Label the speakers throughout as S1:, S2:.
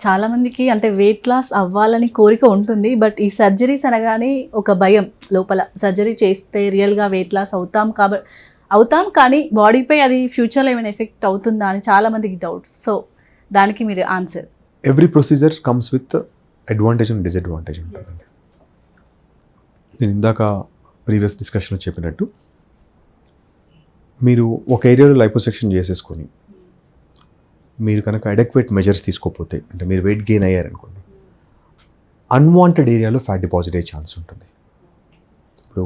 S1: చాలామందికి అంటే weight loss అవ్వాలని కోరిక ఉంటుంది, బట్ ఈ సర్జరీస్ అనగానే ఒక భయం లోపల. సర్జరీ చేస్తే రియల్గా వెయిట్ లాస్ అవుతాం కానీ బాడీపై అది ఫ్యూచర్లో ఏమైనా ఎఫెక్ట్ అవుతుందా అని చాలామందికి డౌట్. సో దానికి మీరు answer.
S2: Every procedure comes with advantage and disadvantage ఉంటుందండి. నేను ఇందాక ప్రీవియస్ డిస్కషన్లో చెప్పినట్టు, మీరు ఒక ఏరియాలో లైపోసెక్షన్ చేసేసుకొని మీరు కనుక అడెక్వేట్ మెజర్స్ తీసుకోకపోతే, అంటే మీరు వెయిట్ గెయిన్ అయ్యారనుకోండి, అన్వాంటెడ్ ఏరియాలో ఫ్యాట్ డిపాజిట్ అయ్యే ఛాన్స్ ఉంటుంది. ఇప్పుడు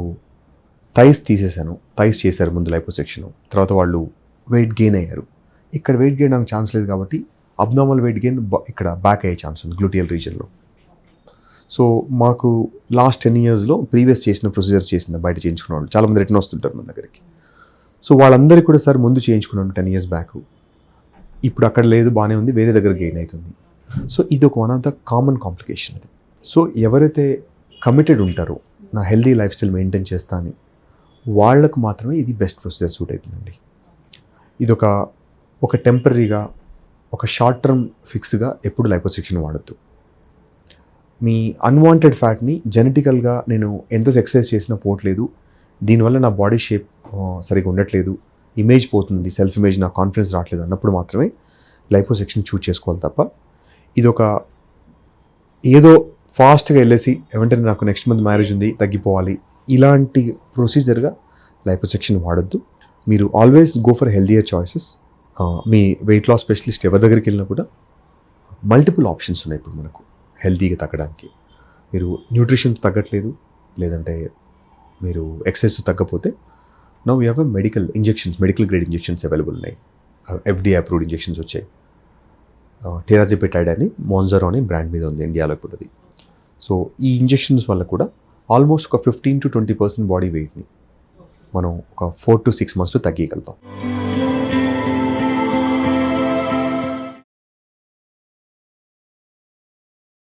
S2: థైస్ తీసేసాను, థైస్ చేశారు ముందు లైపోసెక్షన్, తర్వాత వాళ్ళు వెయిట్ గెయిన్ అయ్యారు. ఇక్కడ వెయిట్ గెయిన్ అవడానికి ఛాన్స్ లేదు కాబట్టి అబ్నార్మల్ వెయిట్ గెయిన్ ఇక్కడ బ్యాక్ అయ్యే ఛాన్స్ ఉంది గ్లూటియల్ రీజన్లో. సో మాకు లాస్ట్ 10 yearsలో ప్రీవియస్ చేసిన ప్రొసీజర్స్ బయట చేయించుకున్న వాళ్ళు చాలామంది రిటర్న్ వస్తుంటారు మన దగ్గరికి. సో వాళ్ళందరికీ కూడా సార్ ముందు చేయించుకున్నాను 10 years బ్యాక్, ఇప్పుడు అక్కడ లేదు, బాగానే ఉంది, వేరే దగ్గర గెయిన్ అవుతుంది. సో ఇది ఒక one of the common complication అది. సో ఎవరైతే కమిటెడ్ ఉంటారో నా హెల్దీ లైఫ్ స్టైల్ మెయింటైన్ చేస్తా అని, వాళ్ళకు మాత్రమే ఇది బెస్ట్ ప్రొసీజర్ సూట్ అవుతుందండి. ఇది ఒక టెంపరీగా, ఒక షార్ట్ టర్మ్ ఫిక్స్గా ఎప్పుడు లైపోసెక్షన్ వాడద్దు. మీ అన్వాంటెడ్ ఫ్యాట్ని జెనెటికల్గా నేను ఎంత ఎక్సర్సైజ్ చేసినా పోవట్లేదు, దీనివల్ల నా బాడీ షేప్ సరిగ్గా ఉండట్లేదు, ఇమేజ్ పోతుంది, సెల్ఫ్ ఇమేజ్, నా కాన్ఫిడెన్స్ రావట్లేదు అన్నప్పుడు మాత్రమే లైపోసెక్షన్ చూస్ చేసుకోవాలి తప్ప, ఇది ఏదో ఫాస్ట్గా వెళ్ళేసి వెంటనే నాకు నెక్స్ట్ మంత్ మ్యారేజ్ ఉంది తగ్గిపోవాలి ఇలాంటి ప్రొసీజర్గా లైపోసెక్షన్ వాడద్దు. మీరు always go for healthier choices. మీ వెయిట్ లాస్ స్పెషలిస్ట్ ఎవరి దగ్గరికి వెళ్ళినా కూడా మల్టిపుల్ ఆప్షన్స్ ఉన్నాయి ఇప్పుడు మనకు హెల్తీగా తగ్గడానికి. మీరు న్యూట్రిషన్ తగ్గట్లేదు, లేదంటే మీరు ఎక్సర్సైజ్ తగ్గపోతే now we have medical grade injections available ఉన్నాయి. FDA అప్రూవ్డ్ ఇంజెక్షన్స్ వచ్చాయి. టెరాజిపెటైడ్ అని మోన్జరో అని బ్రాండ్ మీద ఉంది ఇండియాలో ఇప్పుడు అది. సో ఈ ఇంజెక్షన్స్ వల్ల కూడా ఆల్మోస్ట్ ఒక 15 to 20% బాడీ వెయిట్ని మనం ఒక 4 to 6 months తగ్గించగలుగుతాం.